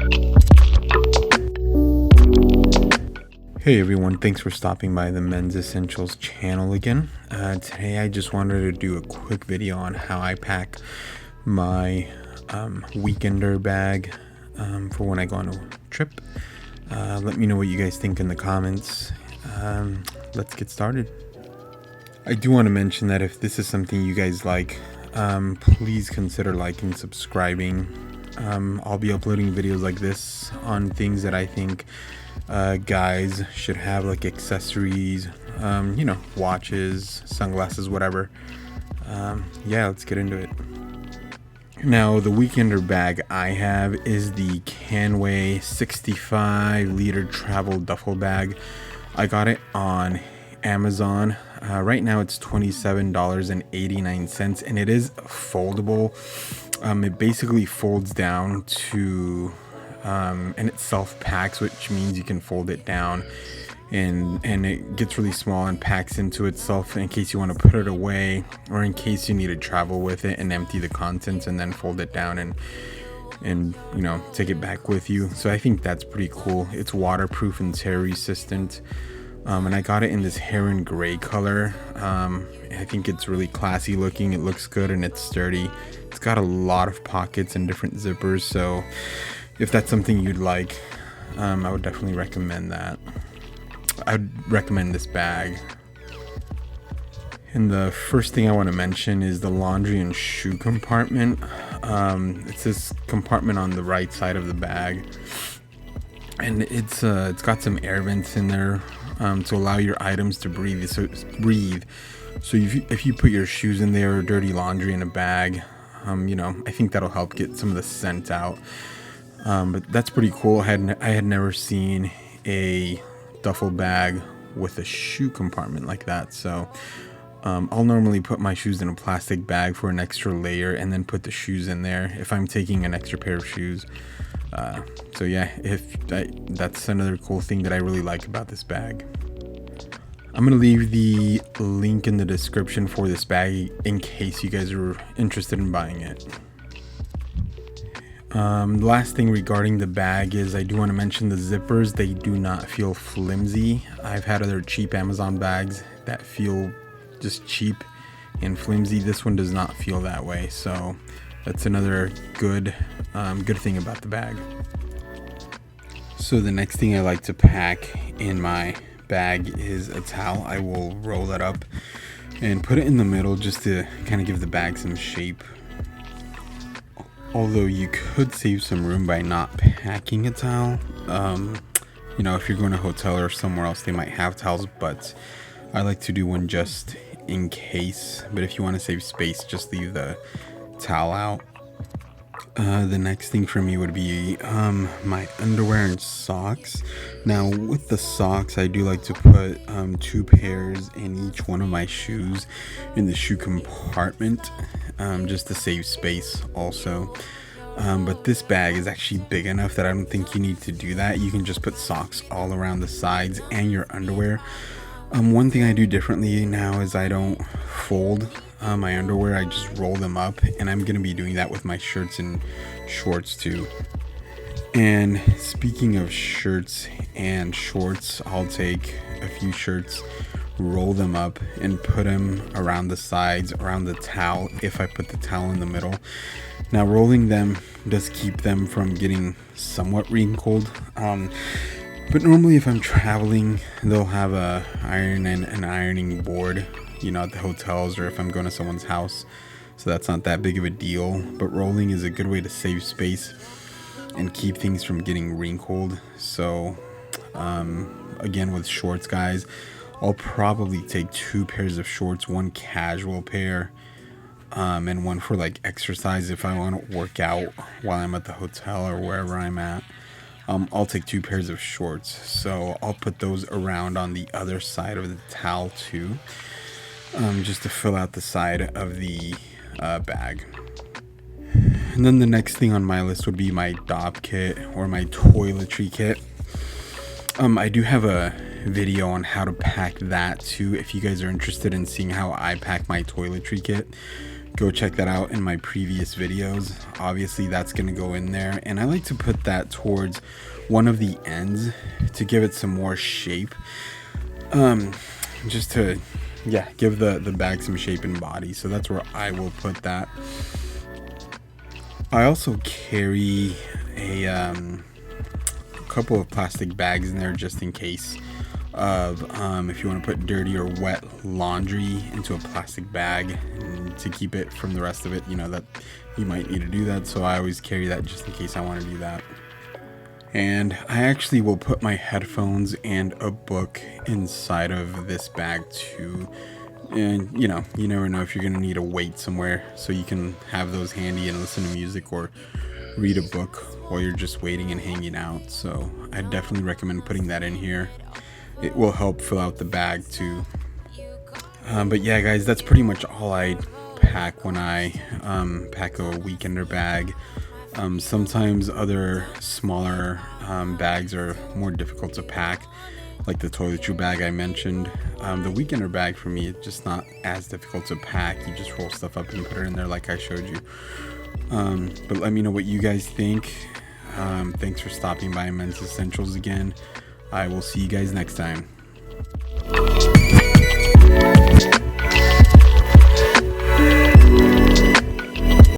Hey everyone, thanks for stopping by the Men's Essentials channel again. Today I just wanted to do a quick video on how I pack my weekender bag for when I go on a trip. Let me know what you guys think in the comments. Let's get started. I do want to mention that if this is something you guys like, please consider liking, subscribing. I'll be uploading videos like this on things that I think guys should have, like accessories, watches, sunglasses, whatever. Yeah, let's get into it. Now, the weekender bag I have is the Canway 65-liter travel duffel bag. I got it on Amazon. Right now it's $27.89, and it is foldable. It basically folds down to and it self packs, which means you can fold it down and it gets really small and packs into itself in case you want to put it away, or in case you need to travel with it and empty the contents and then fold it down and take it back with you. So I think that's pretty cool. It's waterproof and tear resistant, and I got it in this heron gray color. I think it's really classy looking. It looks good and it's sturdy. It's got a lot of pockets and different zippers, so if that's something you'd like, I would definitely recommend that. I'd recommend this bag. And the first thing I want to mention is the laundry and shoe compartment. It's this compartment on the right side of the bag, and it's got some air vents in there to allow your items to breathe. So if you put your shoes in there or dirty laundry in a bag, I think that'll help get some of the scent out. But that's pretty cool. I had never seen a duffel bag with a shoe compartment like that. So I'll normally put my shoes in a plastic bag for an extra layer and then put the shoes in there if I'm taking an extra pair of shoes. So yeah, that's another cool thing that I really like about this bag. I'm going to leave the link in the description for this bag in case you guys are interested in buying it. The last thing regarding the bag is I do want to mention the zippers. They do not feel flimsy. I've had other cheap Amazon bags that feel just cheap and flimsy. This one does not feel that way, so that's another good thing about the bag. So the next thing I like to pack in my bag is a towel. I will roll it up and put it in the middle just to kind of give the bag some shape. Although you could save some room by not packing a towel. If you're going to a hotel or somewhere else, they might have towels, but I like to do one just in case. But if you want to save space, just leave the towel out. The next thing for me would be my underwear and socks. Now with the socks, I do like to put 2 pairs in each one of my shoes in the shoe compartment, just to save space also. But this bag is actually big enough that I don't think you need to do that. You can just put socks all around the sides and your underwear. One thing I do differently now is I don't fold my underwear. I just roll them up, and I'm going to be doing that with my shirts and shorts too. And speaking of shirts and shorts, I'll take a few shirts, roll them up, and put them around the sides, around the towel if I put the towel in the middle. Now rolling them does keep them from getting somewhat wrinkled. But normally if I'm traveling, they'll have a iron and an ironing board, at the hotels, or if I'm going to someone's house. So that's not that big of a deal. But rolling is a good way to save space and keep things from getting wrinkled. So again, with shorts, guys, I'll probably take 2 pairs of shorts, one casual pair, and one for like exercise if I want to work out while I'm at the hotel or wherever I'm at. I'll take 2 pairs of shorts, so I'll put those around on the other side of the towel too, just to fill out the side of the bag. And then the next thing on my list would be my DOP kit, or my toiletry kit. I do have a video on how to pack that too, if you guys are interested in seeing how I pack my toiletry kit. go check that out in my previous videos. Obviously that's going to go in there, and I like to put that towards one of the ends to give it some more shape, just to give the bag some shape and body. So that's where I will put that. I also carry a couple of plastic bags in there just in case of if you want to put dirty or wet laundry into a plastic bag and to keep it from the rest of it, you know, that you might need to do that. So I always carry that just in case I want to do that. And I actually will put my headphones and a book inside of this bag too. And you know, you never know if you're gonna need to wait somewhere, so you can have those handy and listen to music or read a book while you're just waiting and hanging out. So I definitely recommend putting that in here. It will help fill out the bag too. But yeah, guys, that's pretty much all I pack when I pack a weekender bag. Sometimes other smaller bags are more difficult to pack, like the toiletry bag I mentioned. The weekender bag for me is just not as difficult to pack. You just roll stuff up and put it in there like I showed you. But let me know what you guys think. Thanks for stopping by Men's Essentials again. I will see you guys next time.